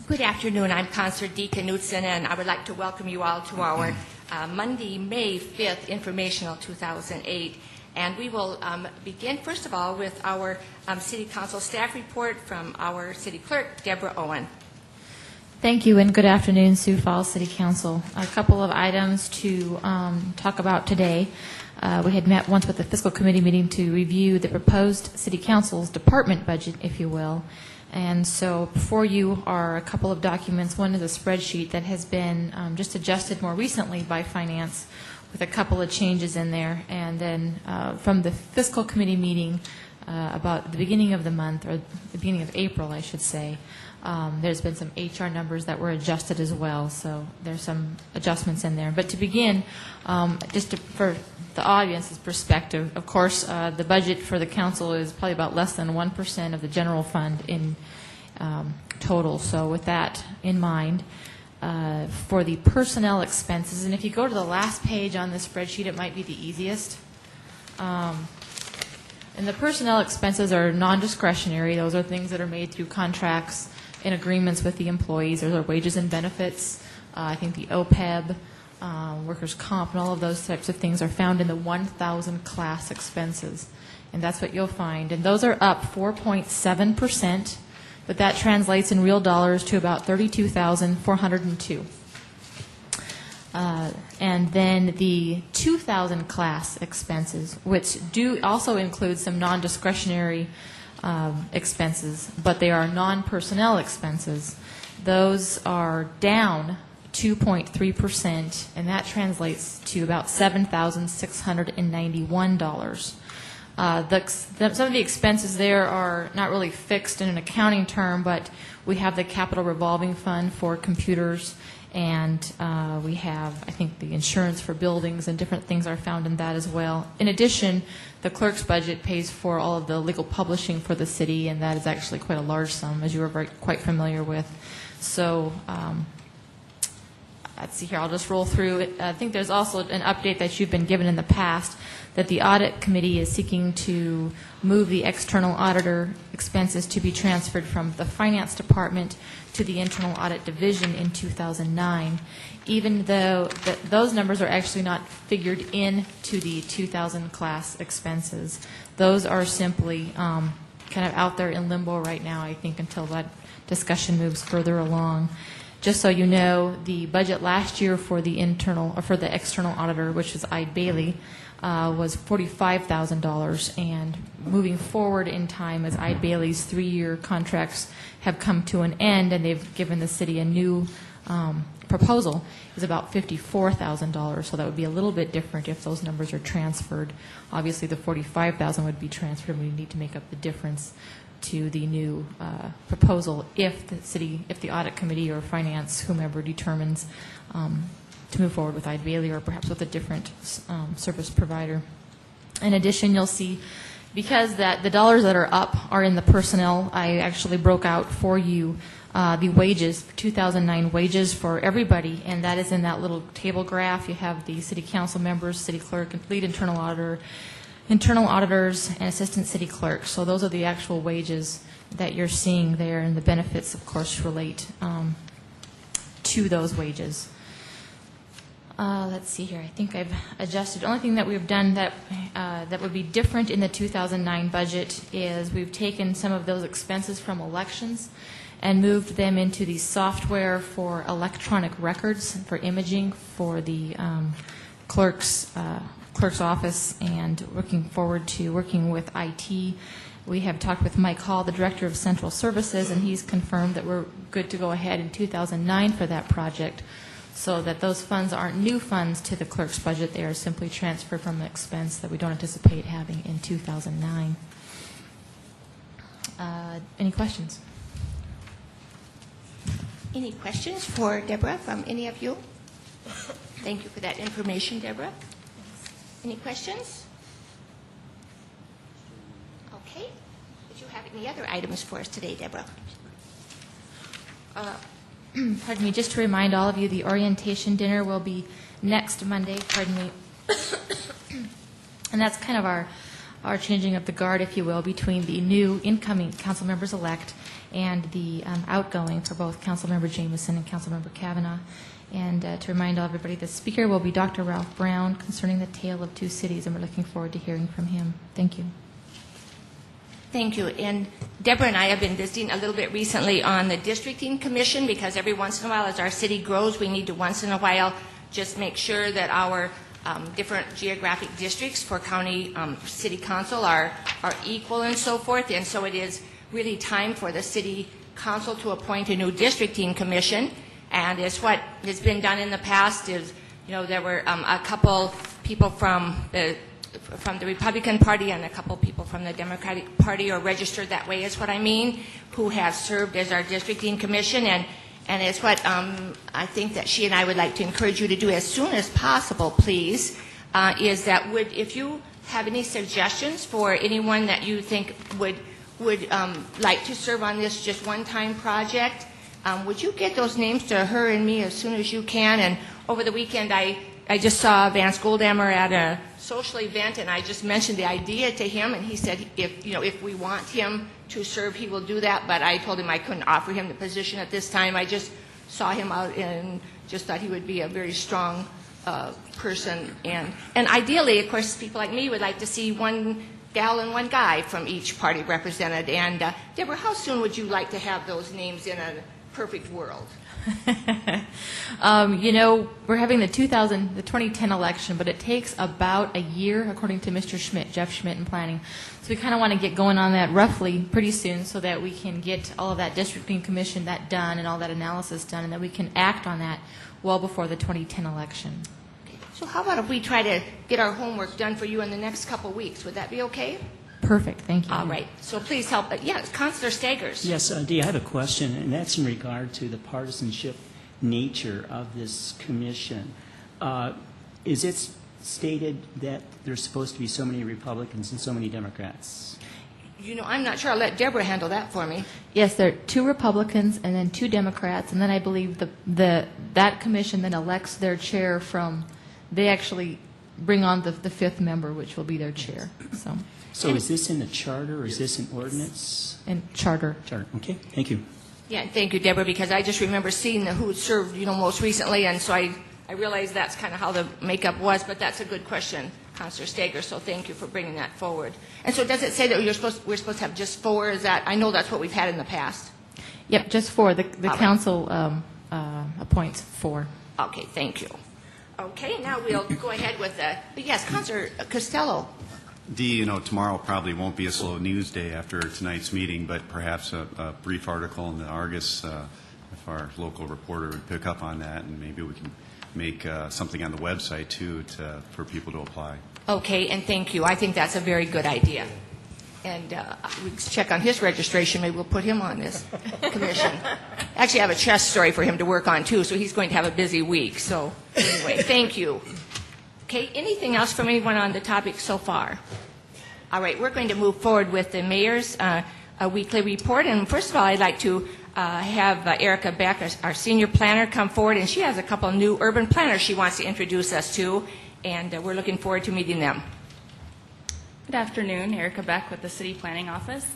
Good afternoon. I'm Concert Deacon Knudsen, and I would like to welcome you all to our Monday, May 5th, Informational 2008. And we will begin, first of all, with our City Council staff report from our City Clerk, Deborah Owen. Thank you, and good afternoon, Sioux Falls City Council. A couple of items to talk about today. We had met once with the Fiscal Committee meeting to review the proposed City Council's department budget, if you will. And so before you are a couple of documents. One is a spreadsheet that has been just adjusted more recently by Finance with a couple of changes in there. And then from the Fiscal Committee meeting about the beginning of the month, or the beginning of April, I should say, there's been some HR numbers that were adjusted as well. So there's some adjustments in there. But to begin, for the audience's perspective, of course, the budget for the council is probably about less than 1% of the general fund in total. So with that in mind, for the personnel expenses, and if you go to the last page on this spreadsheet, it might be the easiest. And the personnel expenses are non-discretionary. Those are things that are made through contracts and agreements with the employees. Those are wages and benefits. I think the OPEB, workers' comp, and all of those types of things are found in the 1,000 class expenses. And that's what you'll find. And those are up 4.7%, but that translates in real dollars to about $32,402. And then the 2,000 class expenses, which do also include some non-discretionary expenses, but they are non-personnel expenses. Those are down 2.3%, and that translates to about $7,691. Some of the expenses there are not really fixed in an accounting term, but we have the capital revolving fund for computers, and we have, I think, the insurance for buildings, and different things are found in that as well. In addition, the clerk's budget pays for all of the legal publishing for the city, and that is actually quite a large sum, as you are quite familiar with. So let's see here, I'll just roll through it. I think there's also an update that you've been given in the past that the audit committee is seeking to move the external auditor expenses to be transferred from the finance department to the internal audit division in 2009, even though those numbers are actually not figured into the 2,000 class expenses. Those are simply kind of out there in limbo right now, I think, until that discussion moves further along. Just so you know, the budget last year for the external auditor, which is Ide Bailey, was $45,000, and moving forward in time, as Ide Bailey's 3-year contracts have come to an end, and they've given the city a new proposal, is about $54,000. So that would be a little bit different if those numbers are transferred. Obviously, the $45,000 would be transferred, and we need to make up the difference to the new proposal if the audit committee or finance, whomever determines to move forward with Ide Bailey or perhaps with a different service provider. In addition, you'll see, because the dollars that are up are in the personnel, I actually broke out for you the wages, 2009 wages for everybody, and that is in that little table graph. You have the city council members, city clerk, lead internal auditor, internal auditors, and assistant city clerks. So those are the actual wages that you're seeing there, and the benefits, of course, relate to those wages. Let's see here. I think I've adjusted. The only thing that we've done that would be different in the 2009 budget is we've taken some of those expenses from elections and moved them into the software for electronic records for imaging for the clerk's office, and looking forward to working with IT. We have talked with Mike Hall, the Director of Central Services, and he's confirmed that we're good to go ahead in 2009 for that project, so that those funds aren't new funds to the clerk's budget. They are simply transferred from an expense that we don't anticipate having in 2009. Any questions? Any questions for Deborah from any of you? Thank you for that information, Deborah. Any questions? Okay. Did you have any other items for us today, Deborah? Pardon me, just to remind all of you, the orientation dinner will be next Monday, pardon me. And that's kind of our changing of the guard, if you will, between the new incoming council members-elect and the outgoing for both Councilmember Jameson and Councilmember Kavanaugh. And to remind everybody, the speaker will be Dr. Ralph Brown concerning the Tale of Two Cities, and we're looking forward to hearing from him. Thank you. Thank you. And Deborah and I have been visiting a little bit recently on the districting commission, because every once in a while as our city grows, we need to once in a while just make sure that our different geographic districts for county city council are equal and so forth. And so it is really time for the city council to appoint a new districting commission. And it's what has been done in the past is, there were a couple people from the Republican Party and a couple people from the Democratic Party, or registered that way is what I mean, who have served as our districting commission. And it's what I think that she and I would like to encourage you to do as soon as possible, please, is that if you have any suggestions for anyone that you think would like to serve on this just one-time project, would you get those names to her and me as soon as you can? And over the weekend, I just saw Vance Goldammer at a social event, and I just mentioned the idea to him, and he said if we want him to serve, he will do that. But I told him I couldn't offer him the position at this time. I just saw him out and just thought he would be a very strong person. And ideally, of course, people like me would like to see one gal and one guy from each party represented. And Deborah, how soon would you like to have those names in a perfect world? We're having the 2010 election, but it takes about a year, according to Mr. Schmidt, Jeff Schmidt in planning. So we kind of want to get going on that roughly pretty soon, so that we can get all of that districting commission done and all that analysis done, and that we can act on that well before the 2010 election. Okay. So how about if we try to get our homework done for you in the next couple weeks? Would that be okay? Perfect. Thank you. All right. So please help. Yes, Councilor Stagers. Yes, Dee, I have a question, and that's in regard to the partisanship nature of this commission. Is it stated that there's supposed to be so many Republicans and so many Democrats? I'm not sure. I'll let Deborah handle that for me. Yes, there are 2 Republicans and then 2 Democrats, and then I believe that commission then elects their chair from. They actually bring on the 5th member, which will be their chair. So is this in the charter, or is this an ordinance? In charter. Charter. Okay. Thank you. Yeah, thank you, Deborah, because I just remember seeing who had served, most recently, and so I realized that's kind of how the makeup was. But that's a good question, Councilor Stager. So thank you for bringing that forward. And so does it say that we're supposed to have just 4? Is that? I know that's what we've had in the past. Yep, just 4. The council appoints 4. Okay, thank you. Okay, now we'll go ahead with yes, Councilor Costello. Dee, tomorrow probably won't be a slow news day after tonight's meeting, but perhaps a brief article in the Argus, if our local reporter would pick up on that, and maybe we can make something on the website, too, for people to apply. Okay, and thank you. I think that's a very good idea. And we can check on his registration. Maybe we'll put him on this commission. Actually, I have a chess story for him to work on, too, so he's going to have a busy week. So anyway, thank you. Okay, anything else from anyone on the topic so far? All right, we're going to move forward with the mayor's weekly report. And first of all, I'd like to have Erica Beck, our senior planner, come forward. And she has a couple of new urban planners she wants to introduce us to. And we're looking forward to meeting them. Good afternoon, Erica Beck with the City Planning Office.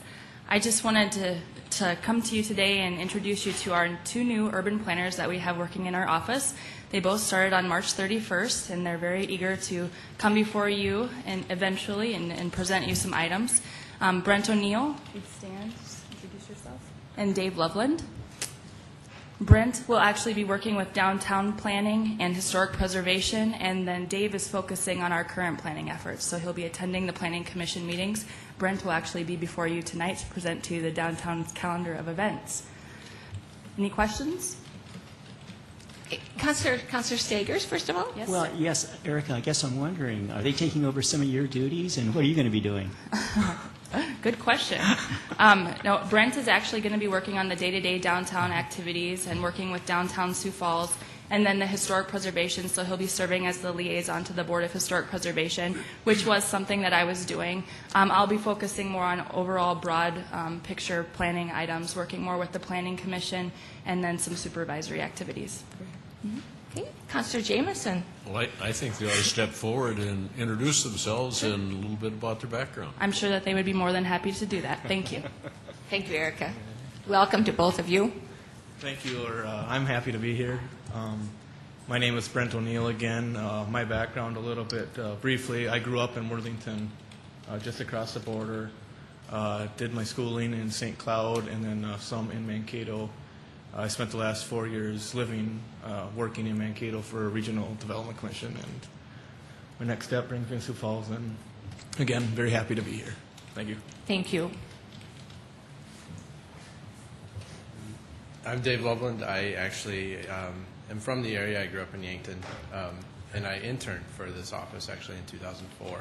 I just wanted to come to you today and introduce you to our 2 new urban planners that we have working in our office. They both started on March 31st, and they're very eager to come before you and eventually and present you some items. Brent O'Neill, you'd stand, just introduce yourself, and Dave Loveland. Brent will actually be working with downtown planning and historic preservation, and then Dave is focusing on our current planning efforts. So he'll be attending the Planning Commission meetings. Brent will actually be before you tonight to present to you the downtown's calendar of events. Any questions? Councilor Stagers, first of all? Yes. Well, yes, Erica, I guess I'm wondering, are they taking over some of your duties, and what are you going to be doing? Good question. No, Brent is actually going to be working on the day-to-day downtown activities and working with downtown Sioux Falls, and then the historic preservation, so he'll be serving as the liaison to the Board of Historic Preservation, which was something that I was doing. I'll be focusing more on overall broad picture planning items, working more with the Planning Commission, and then some supervisory activities. Mm-hmm. Okay, Councilor Jameson. Well, I think they ought to step forward and introduce themselves and a little bit about their background. I'm sure that they would be more than happy to do that. Thank you. Thank you, Erica. Welcome to both of you. Thank you. I'm happy to be here. My name is Brent O'Neill again. My background a little bit briefly. I grew up in Worthington, just across the border. Did my schooling in St. Cloud and then some in Mankato. I spent the last 4 years working in Mankato for a regional development commission, and my next step brings me to Sioux Falls, and again, very happy to be here. Thank you. Thank you. I'm Dave Loveland. I actually am from the area. I grew up in Yankton, and I interned for this office actually in 2004.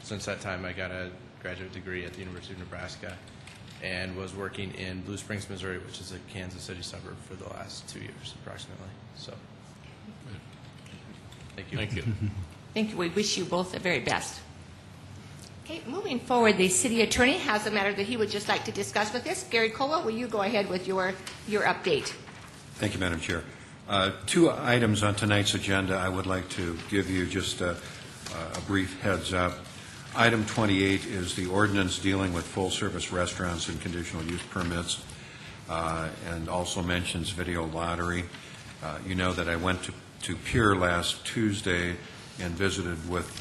Since that time, I got a graduate degree at the University of Nebraska and was working in Blue Springs, Missouri, which is a Kansas City suburb, for the last 2 years approximately. So, thank you. Thank you. Thank you. We wish you both the very best. Okay, moving forward, the city attorney has a matter that he would just like to discuss with us. Gary Colwell, will you go ahead with your update? Thank you, Madam Chair. Two items on tonight's agenda I would like to give you just a brief heads up. Item 28 is the ordinance dealing with full-service restaurants and conditional use permits, and also mentions video lottery. You know that I went to Pierre last Tuesday and visited with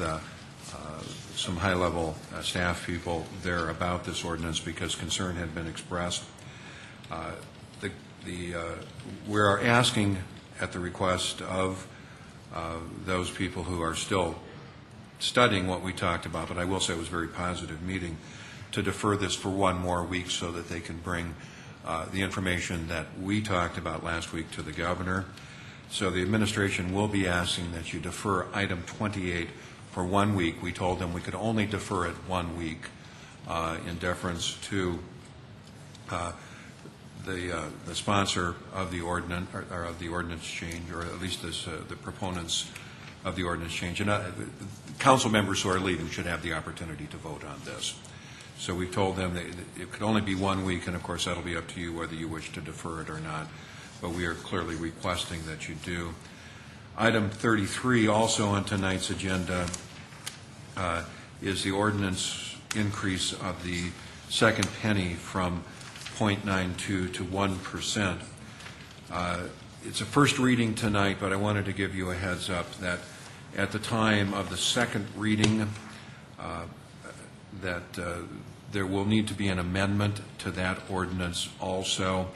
some high-level staff people there about this ordinance because concern had been expressed. We are asking, at the request of those people who are still studying what we talked about, but I will say it was a very positive meeting, to defer this for 1 more week so that they can bring the information that we talked about last week to the governor. So the administration will be asking that you defer item 28 for 1 week. We told them we could only defer it 1 week in deference to the sponsor of the ordinance, or of the ordinance change, or at least the proponents of the ordinance change. And council members who are leaving should have the opportunity to vote on this. So we've told them that it could only be 1 week, and of course that'll be up to you whether you wish to defer it or not. But we are clearly requesting that you do. Item 33, also on tonight's agenda, is the ordinance increase of the second penny from 0.92 to 1%. It's a first reading tonight, but I wanted to give you a heads up that at the time of the second reading, there will need to be an amendment to that ordinance also.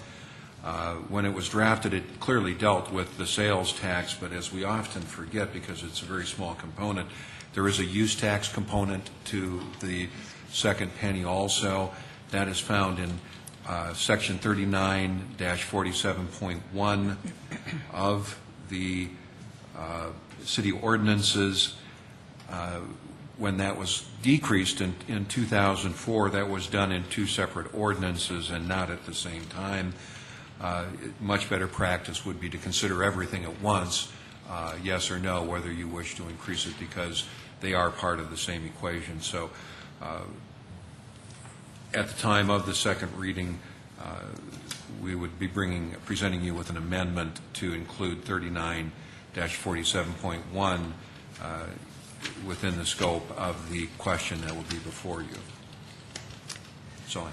When it was drafted, it clearly dealt with the sales tax, but as we often forget, because it's a very small component, there is a use tax component to the second penny also. That is found in Section 39-47.1 of the city ordinances. When that was decreased in 2004, that was done in 2 separate ordinances and not at the same time. Much better practice would be to consider everything at once, yes or no, whether you wish to increase it, because they are part of the same equation. So at the time of the second reading, we would be presenting you with an amendment to include 39-47.1 within the scope of the question that will be before you. So.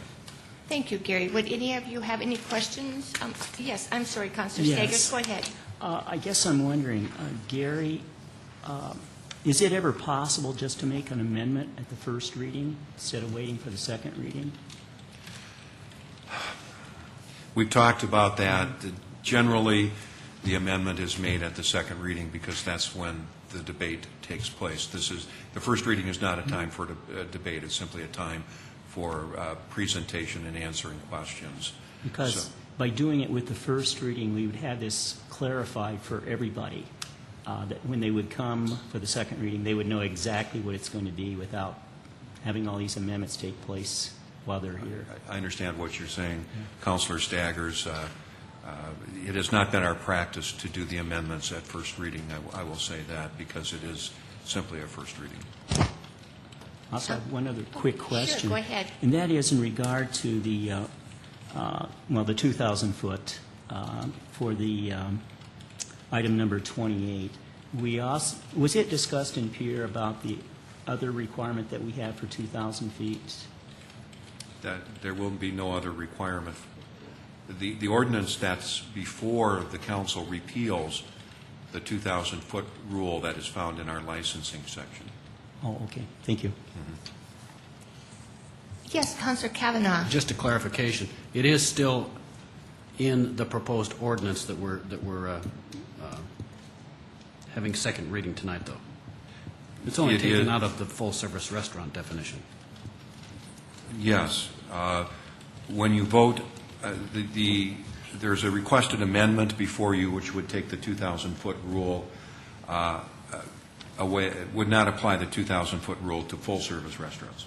Thank you, Gary. Would any of you have any questions? Yes, I'm sorry, Councilor Yes. Stagers, go ahead. I guess I'm wondering, Gary, is it ever possible just to make an amendment at the first reading instead of waiting for the second reading? We've talked about that. Generally, the amendment is made at the second reading because that's when the debate takes place. The first reading is not a time for debate. It's simply a time for presentation and answering questions. Because by doing it with the first reading, we would have this clarified for everybody, that when they would come for the second reading, they would know exactly what it's going to be without having all these amendments take place while they're here. I understand what you're saying, Councilor Staggers. It has not been our practice to do the amendments at first reading. I will say that because it is simply a first reading. I also have one other quick question. Sure, go ahead. And that is in regard to the, the 2,000 foot for the item number 28. Was it discussed in Pierre about the other requirement that we have for 2,000 feet? That there will be no other requirement the ordinance that's before the council repeals the 2,000-foot rule that is found in our licensing section. Oh, okay. Thank you. Yes, Councillor Kavanaugh. Just a clarification, it is still in the proposed ordinance that we're having second reading tonight, though. It's only taken out of the full-service restaurant definition. Yes. When you vote, there's a requested amendment before you which would take the 2,000-foot rule away. It would not apply the 2,000-foot rule to full-service restaurants.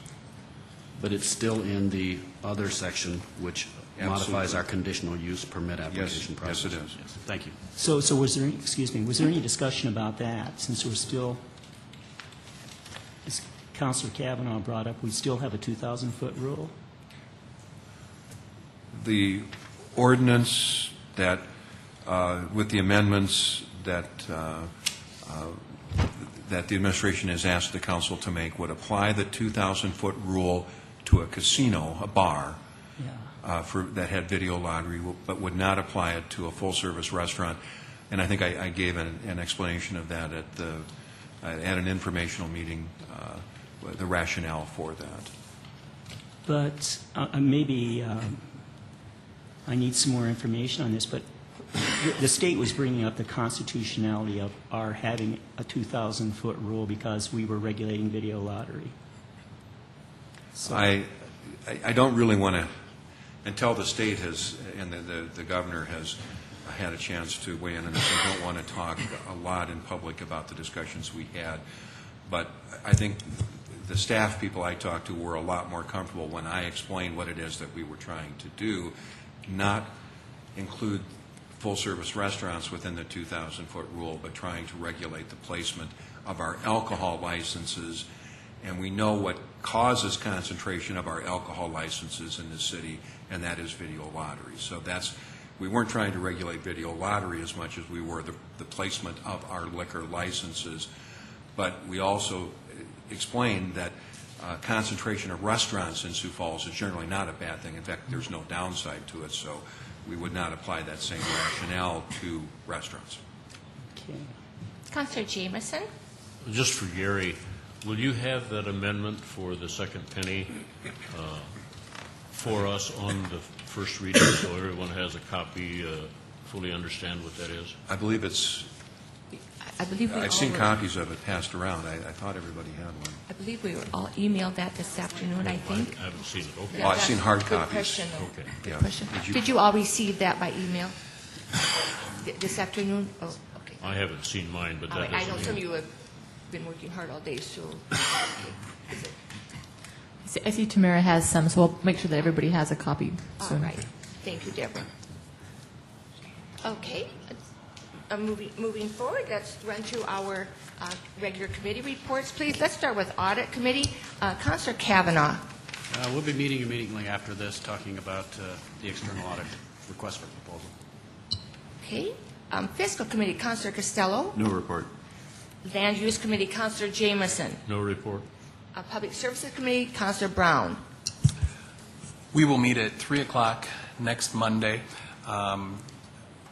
But it's still in the other section, which modifies Absolutely. our conditional use permit application process. Yes, it is. Yes. Thank you. So was there, was there any discussion about that, since we're still, as Councilor Kavanaugh brought up, we still have a 2,000-foot rule? The ordinance that, with the amendments that that the administration has asked the council to make, would apply the 2,000-foot rule to a casino, a bar, that had video lottery, but would not apply it to a full-service restaurant. And I think I gave an explanation of that at an informational meeting, the rationale for that. But maybe I need some more information on this, but the state was bringing up the constitutionality of our having a 2,000-foot rule because we were regulating video lottery. So I don't really want to, until the state has, and the governor has had a chance to weigh in on this, I don't want to talk a lot in public about the discussions we had. But I think the staff people I talked to were a lot more comfortable when I explained what it is that we were trying to do, not include full-service restaurants within the 2,000-foot rule, but trying to regulate the placement of our alcohol licenses. And we know what causes concentration of our alcohol licenses in the city, and that is video lottery. So we weren't trying to regulate video lottery as much as we were the placement of our liquor licenses. But we also explained that concentration of restaurants in Sioux Falls is generally not a bad thing. In fact, there's no downside to it, so we would not apply that same rationale to restaurants. Okay. Councillor Jameson. Just for Gary, will you have that amendment for the second penny for us on the first reading so everyone has a copy, fully understand what that is? I believe I've seen copies of it passed around. I thought everybody had one. I believe we were all emailed that this afternoon, I think. I haven't seen it. Okay. Well, I've seen hard Good copies. question. Okay. Good Yeah. question. Did you all receive that by email this afternoon? Oh, okay. I haven't seen mine, but All that right. I know doesn't some of mean... you have been working hard all day, so. I see Tamara has some, so we'll make sure that everybody has a copy All soon. right. Thank you, Deborah. Okay. Moving forward, let's run through our regular committee reports, please. Let's start with Audit Committee. Councillor Kavanaugh. We'll be meeting immediately after this, talking about the external audit request for proposal. Okay. Fiscal Committee, Councillor Costello. No report. Land Use Committee, Councillor Jameson. No report? Public Services Committee, Councillor Brown. We will meet at 3 o'clock next Monday.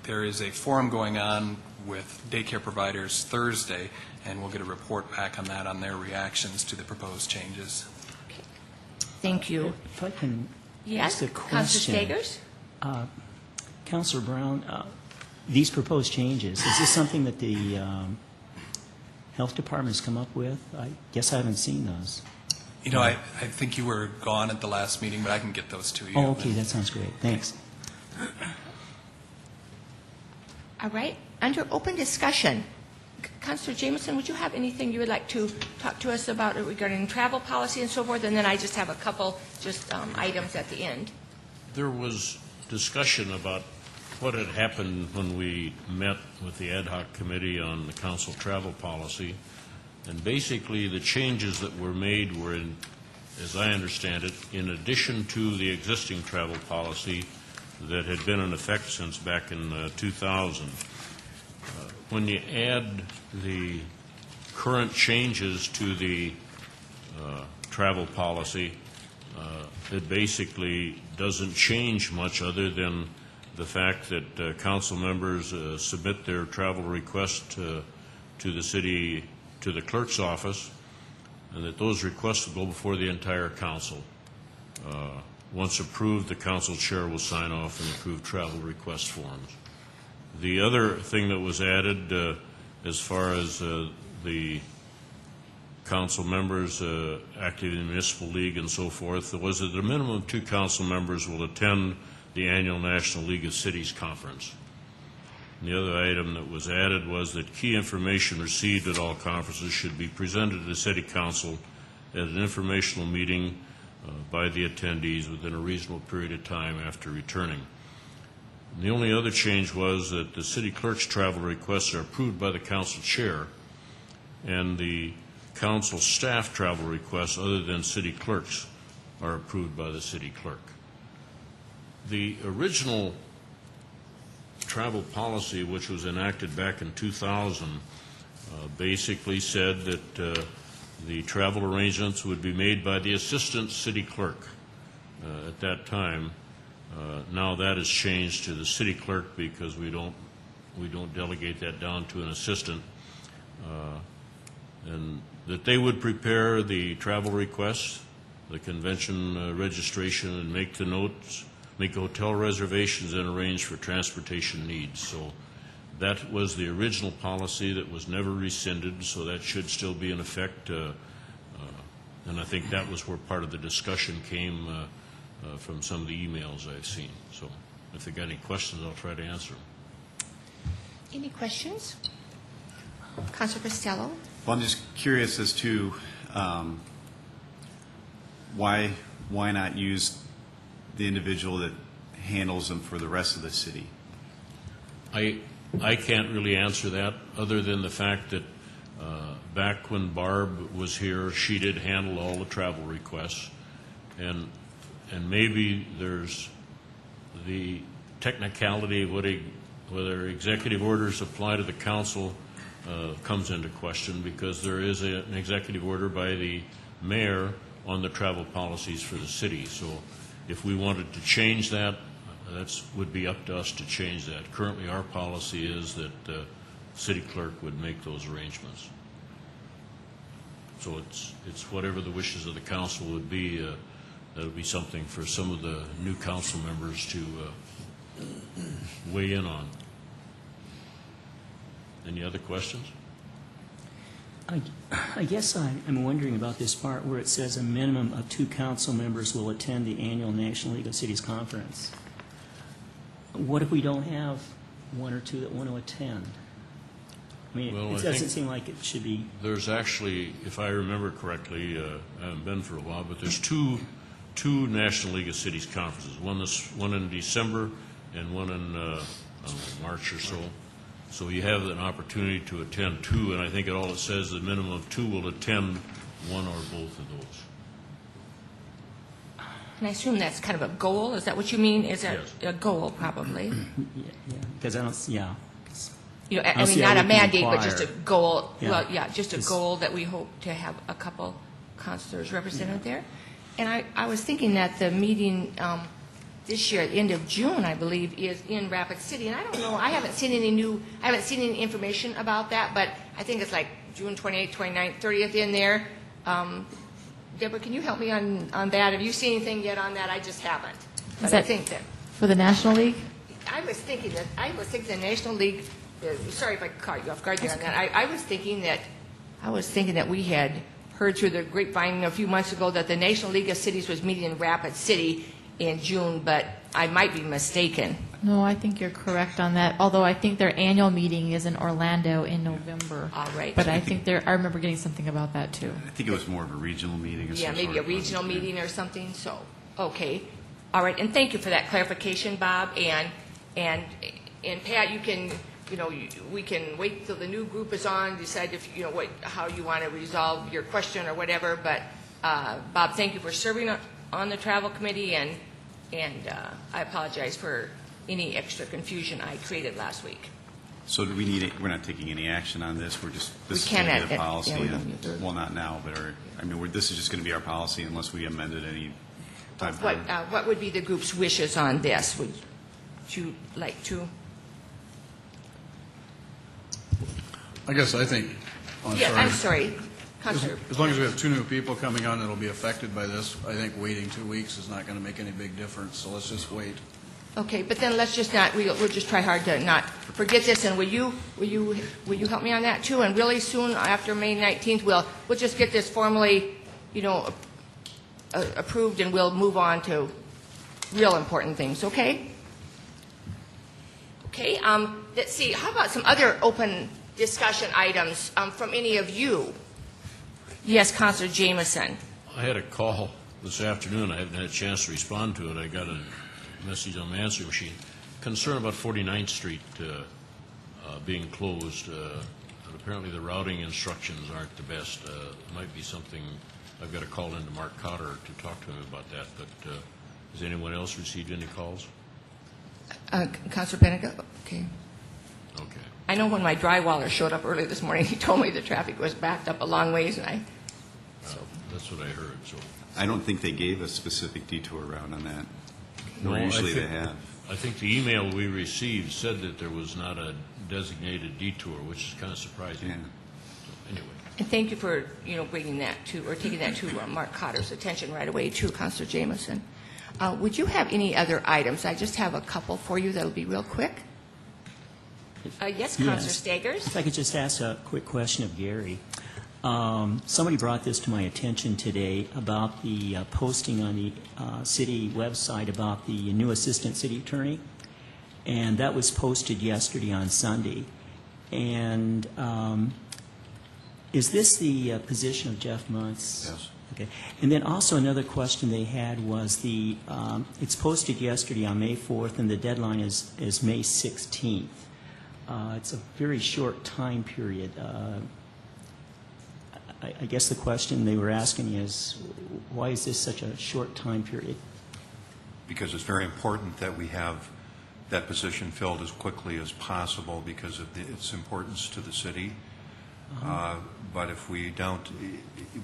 There is a forum going on with daycare providers Thursday, and we'll get a report back on that, on their reactions to the proposed changes. Okay. Thank you. If I can Yes, ask a question. Councillor Stagers. Councillor Brown, these proposed changes, is this something that the Health Department has come up with? I guess I haven't seen those. You know, I think you were gone at the last meeting, but I can get those to you. Oh, okay, that sounds great. Thanks. All right. Under open discussion, Councillor Jameson, would you have anything you would like to talk to us about regarding travel policy and so forth? And then I just have a couple items at the end. There was discussion about what had happened when we met with the ad hoc committee on the council travel policy. And basically the changes that were made were, as I understand it, in addition to the existing travel policy that had been in effect since back in 2000. When you add the current changes to the travel policy, it basically doesn't change much other than the fact that council members submit their travel request to the city, to the clerk's office, and that those requests will go before the entire council. Once approved, the council chair will sign off and approve travel request forms. The other thing that was added as far as the council members active in the municipal league and so forth was that a minimum of 2 council members will attend the annual National League of Cities conference. And the other item that was added was that key information received at all conferences should be presented to the city council at an informational meeting by the attendees within a reasonable period of time after returning. And the only other change was that the city clerk's travel requests are approved by the council chair, and the council staff travel requests other than city clerks are approved by the city clerk. The original travel policy, which was enacted back in 2000, basically said that the travel arrangements would be made by the assistant city clerk at that time. Now that has changed to the city clerk because we don't delegate that down to an assistant, and that they would prepare the travel requests, the convention registration, and make the notes, make hotel reservations, and arrange for transportation needs. So that was the original policy that was never rescinded, so that should still be in effect. And I think that was where part of the discussion came from some of the emails I've seen. So if they've got any questions, I'll try to answer them. Any questions? Councilor Costello? Well, I'm just curious as to why not use the individual that handles them for the rest of the city? I can't really answer that, other than the fact that back when Barb was here, she did handle all the travel requests, and maybe there's the technicality of whether executive orders apply to the council comes into question, because there is an executive order by the mayor on the travel policies for the city. So if we wanted to change that, that would be up to us to change that. Currently, our policy is that the city clerk would make those arrangements. So it's whatever the wishes of the council would be. That would be something for some of the new council members to weigh in on. Any other questions? I guess I'm wondering about this part where it says a minimum of 2 council members will attend the annual National League of Cities conference. What if we don't have 1 or 2 that want to attend? I mean, it doesn't seem like it should be. There's actually, if I remember correctly, I haven't been for a while, but there's two National League of Cities conferences. One in December and one in March or so. So you have an opportunity to attend 2, and I think all it says is a minimum of 2 will attend 1 or both of those. And I assume that's kind of a goal. Is that what you mean? Is that yes. a goal, probably? Yeah, because I don't, yeah. You know, I mean, not a mandate, but just a goal. Yeah. Well, yeah, just a goal that we hope to have a couple councilors represented there. And I was thinking that the meeting this year at the end of June, I believe, is in Rapid City. And I don't know, I haven't seen any information about that, but I think it's like June 28th, 29th, 30th in there. Deborah, can you help me on that? Have you seen anything yet on that? I just haven't. But I think that for the National League? I was thinking the National League, sorry if I caught you off guard there on that. I was thinking that we had heard through the grapevine a few months ago that the National League of Cities was meeting in Rapid City in June, but I might be mistaken. No, I think you're correct on that, although I think their annual meeting is in Orlando in November. All right. But I think I remember getting something about that, too. I think it was more of a regional meeting. Yeah, maybe a regional meeting or something, so, okay. All right, and thank you for that clarification, Bob, and Pat, you can, we can wait till the new group is on, decide if, how you want to resolve your question or whatever, but, Bob, thank you for serving on the travel committee, and I apologize for any extra confusion I created last week. So do we need it? We're not taking any action on this. This is can going to be at- the policy. yeah, we don't need to. Well, not now, but this is just going to be our policy unless we amend it any time. What would be the group's wishes on this? you like to? I guess I think, I'm sorry. Councilor. as long as we have 2 new people coming on that'll be affected by this, I think waiting 2 weeks is not going to make any big difference, so let's just wait. Okay, but then let's just not, we'll just try hard to not forget this, and will you help me on that too? And really soon after May 19th, we'll just get this formally, approved, and we'll move on to real important things, okay? Okay, let's see, how about some other open discussion items from any of you? Yes, Councilor Jameson. I had a call this afternoon. I haven't had a chance to respond to it. I got a message on my answering machine. Concern about 49th Street being closed. And apparently the routing instructions aren't the best. It might be something, I've got to call into Mark Cotter to talk to him about that. But has anyone else received any calls? Councilor Benega? Okay. Okay. I know when my drywaller showed up early this morning, he told me the traffic was backed up a long ways, and That's what I heard. So I don't think they gave a specific detour route on that. No, Usually they have. I think the email we received said that there was not a designated detour, which is kind of surprising. Yeah. So, anyway. And thank you for, bringing that to, or taking that to Mark Cotter's attention right away, too, Councilor Jameson. Would you have any other items? I just have a couple for you that'll be real quick. Yes, Councilor Stagers. If I could just ask a quick question of Gary. Somebody brought this to my attention today about the posting on the city website about the new assistant city attorney, and that was posted yesterday on Sunday. And is this the position of Jeff Muntz? Yes. Okay. And then also another question they had was it's posted yesterday on May 4th, and the deadline is May 16th. It's a very short time period. I guess the question they were asking is, why is this such a short time period? Because it's very important that we have that position filled as quickly as possible because of its importance to the city. But if we don't,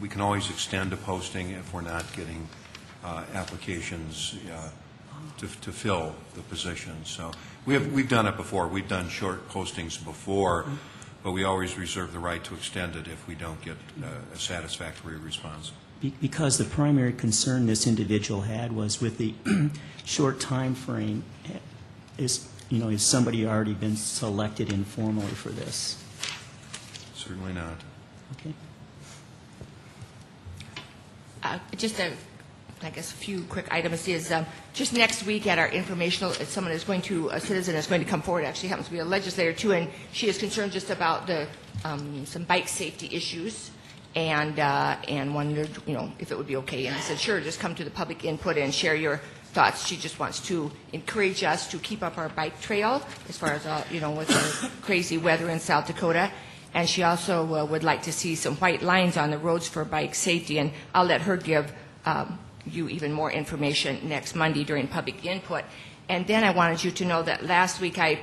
we can always extend a posting if we're not getting applications to fill the position. So we've done it before. We've done short postings before. But we always reserve the right to extend it if we don't get a satisfactory response. Because the primary concern this individual had was with the short time frame, is somebody already been selected informally for this? Certainly not. Okay. Just a few quick items is just next week at our informational, a citizen is going to come forward, actually happens to be a legislator too, and she is concerned just about some bike safety issues and wondered, if it would be okay. And I said, sure, just come to the public input and share your thoughts. She just wants to encourage us to keep up our bike trail as far as, with the crazy weather in South Dakota. And she also would like to see some white lines on the roads for bike safety, and I'll let her give you even more information next Monday during public input. And then I wanted you to know that last week I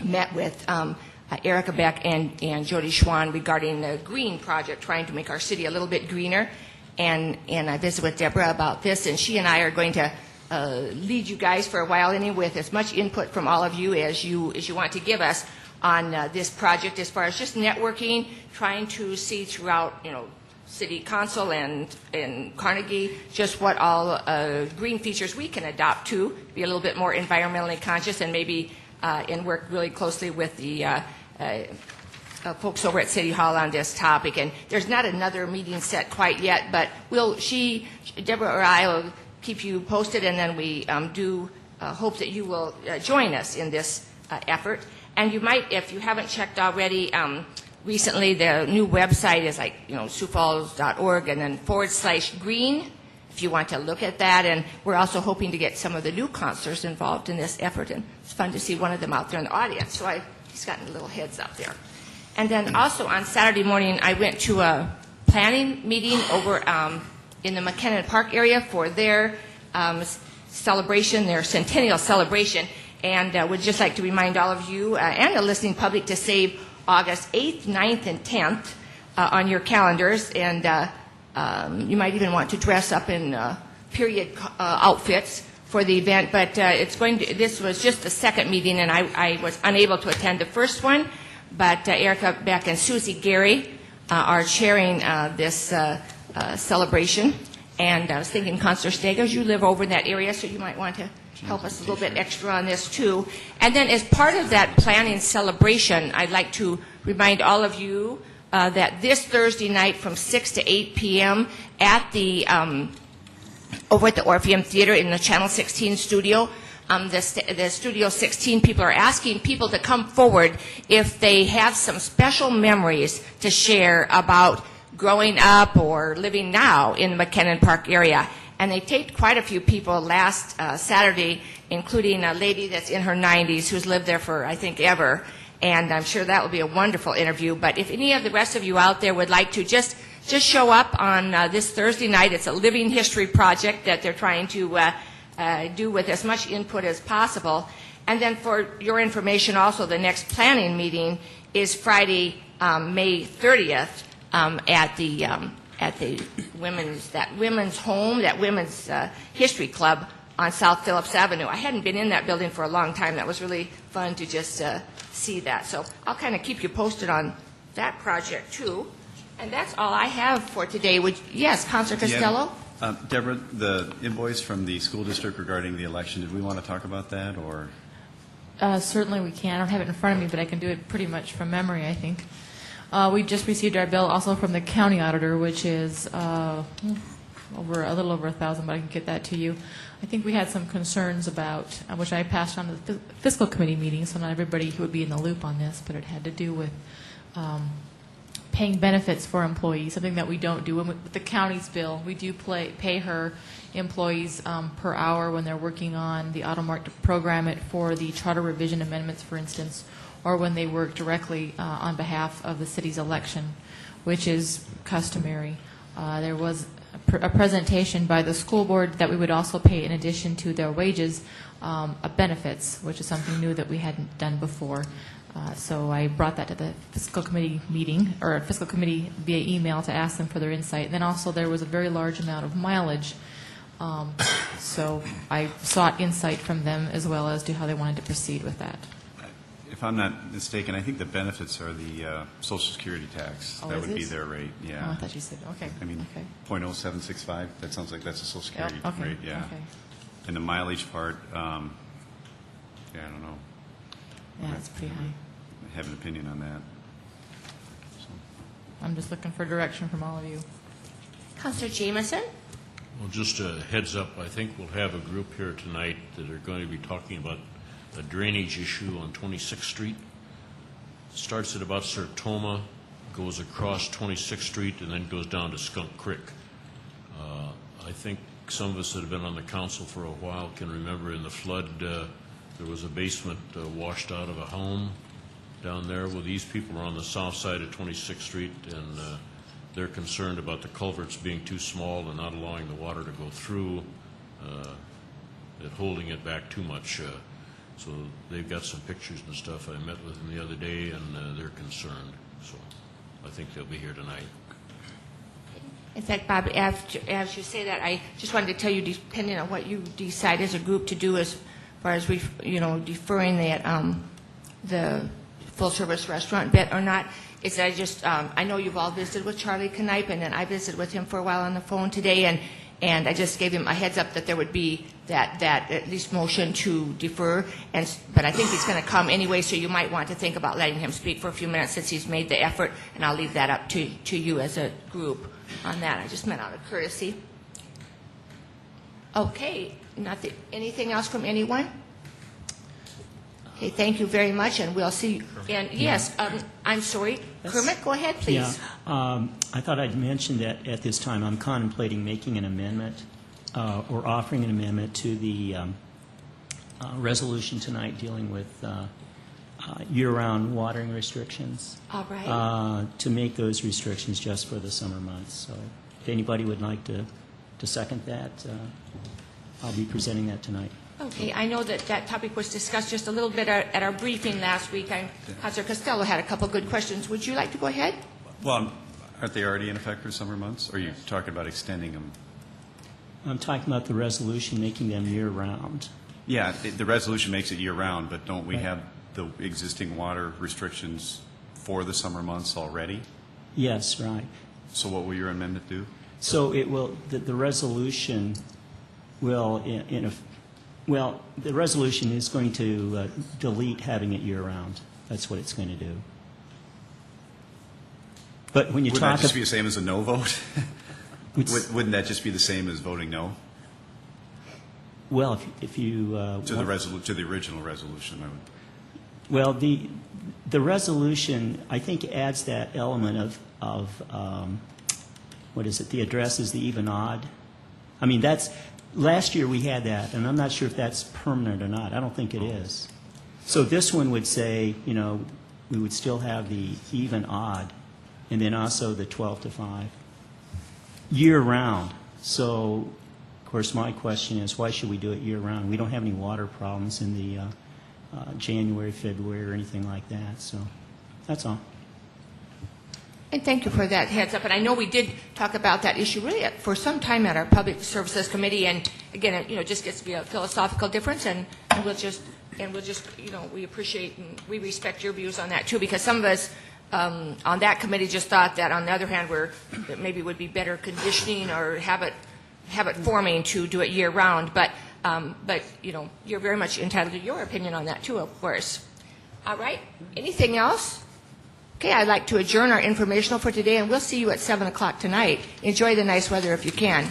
met with Erica Beck and Jody Schwan regarding the green project, trying to make our city a little bit greener. And I visited with Deborah about this, and she and I are going to lead you guys for a while anyway with as much input from all of you as you want to give us on this project as far as just networking, trying to see throughout, City Council and Carnegie, just what all green features we can adopt to be a little bit more environmentally conscious, and maybe and work really closely with the folks over at City Hall on this topic. And there's not another meeting set quite yet, but Deborah or I will keep you posted, and then we do hope that you will join us in this effort. And you might, if you haven't checked already, recently, the new website is siouxfalls.org and then /green, if you want to look at that. And we're also hoping to get some of the new counselors involved in this effort. And it's fun to see one of them out there in the audience. So he's gotten a little heads up there. And then also on Saturday morning, I went to a planning meeting over in the McKinnon Park area for their celebration, their centennial celebration. And would just like to remind all of you and the listening public to save August 8th, 9th, and 10th on your calendars. And you might even want to dress up in period outfits for the event, but this was just the second meeting, and I was unable to attend the first one, but Erica Beck and Susie Gary are chairing this celebration. And I was thinking, Councilor Stegers, you live over in that area, so you might want to help us a little bit extra on this too. And then as part of that planning celebration, I'd like to remind all of you that this Thursday night from 6 to 8 p.m. at the over at the Orpheum Theater in the Channel 16 studio, the Studio 16 people are asking people to come forward if they have some special memories to share about growing up or living now in the McKinnon Park area. And they taped quite a few people last Saturday, including a lady that's in her 90s who's lived there for, I think, ever. And I'm sure that will be a wonderful interview. But if any of the rest of you out there would like to just show up on this Thursday night, it's a living history project that they're trying to do with as much input as possible. And then for your information also, the next planning meeting is Friday, May 30th. At the women's home, that women's history club on South Phillips Avenue. I hadn't been in that building for a long time. That was really fun to just see that. So I'll kind of keep you posted on that project too. And that's all I have for today. Yes, Councilor Costello? Yeah. Deborah, the invoice from the school district regarding the election, did we want to talk about that, or? Certainly we can. I don't have it in front of me, but I can do it pretty much from memory, I think. We just received our bill also from the county auditor, which is a little over $1,000, but I can get that to you. I think we had some concerns about, which I passed on to the fiscal committee meeting, so not everybody would be in the loop on this, but it had to do with paying benefits for employees, something that we don't do. With the county's bill, we do pay her employees per hour when they're working on the AutoMark to program it for the charter revision amendments, for instance, or when they work directly on behalf of the city's election, which is customary. There was a presentation by the school board that we would also pay, in addition to their wages, benefits, which is something new that we hadn't done before. So I brought that to the fiscal committee meeting, or fiscal committee via email, to ask them for their insight. And then also there was a very large amount of mileage. So I sought insight from them as well as to how they wanted to proceed with that. If I'm not mistaken, I think the benefits are the Social Security tax. Oh, that would be it? their rate, yeah. Oh, I thought you said, okay. I mean, okay. 0.0765, that sounds like that's a Social Security okay. rate, yeah. Okay. And the mileage part, yeah, I don't know. Yeah, it's pretty high. I have an opinion on that. So. I'm just looking for direction from all of you. Councilor Jameson? Well, just a heads up, I think we'll have a group here tonight that are going to be talking about a drainage issue on 26th Street. Starts at about Sertoma, goes across 26th Street, and then goes down to Skunk Creek. I think some of us that have been on the council for a while can remember in the flood there was a basement washed out of a home down there. Well, these people are on the south side of 26th Street, and they're concerned about the culverts being too small and not allowing the water to go through, and holding it back too much. So they've got some pictures and stuff. I met with them the other day, and they're concerned. So I think they'll be here tonight. In fact, Bob, as you say that, I just wanted to tell you, depending on what you decide as a group to do as far as deferring that the full-service restaurant bit or not, is I know you've all visited with Charlie Knipe, and then I visited with him for a while on the phone today, and I just gave him a heads up that there would be that at least motion to defer, but I think he's going to come anyway, so you might want to think about letting him speak for a few minutes since he's made the effort, and I'll leave that up to you as a group on that. I just meant out of courtesy. Okay, anything else from anyone? Okay, thank you very much, and we'll see you. And yes, I'm sorry, Kermit, go ahead, please. Yeah, I thought I'd mention that at this time I'm contemplating making an amendment or offering an amendment to the resolution tonight dealing with year-round watering restrictions. All right. To make those restrictions just for the summer months. So if anybody would like to second that, I'll be presenting that tonight. Okay, I know that topic was discussed just a little bit at our briefing last week. Councilor Costello had a couple of good questions. Would you like to go ahead? Well, aren't they already in effect for summer months? Or are you talking about extending them? I'm talking about the resolution making them year-round. Yeah, the resolution makes it year-round, but don't we have the existing water restrictions for the summer months already? Yes, right. So what will your amendment do? So it will, the resolution will, well, the resolution is going to delete having it year-round. That's what it's going to do. But when you Wouldn't talk... that just be the same as a no vote? Wouldn't that just be the same as voting no? Well, if you... To the original resolution, I would... Well, the resolution, I think, adds that element of what is it, the address is the even odd. I mean, that's, last year we had that, and I'm not sure if that's permanent or not. I don't think it is. So this one would say, you know, we would still have the even odd, and then also the 12 to 5, year-round. So, of course, my question is, why should we do it year-round? We don't have any water problems in the January, February, or anything like that. So that's all. And thank you for that heads up. And I know we did talk about that issue really for some time at our Public Services Committee. And again, it, you know, just gets to be a philosophical difference. And we'll just, you know, we appreciate and we respect your views on that too, because some of us on that committee just thought that on the other hand, that maybe would be better conditioning or habit forming to do it year round. But you know, you're very much entitled to your opinion on that too, of course. All right. Anything else? Okay, I'd like to adjourn our informational for today, and we'll see you at 7 o'clock tonight. Enjoy the nice weather if you can.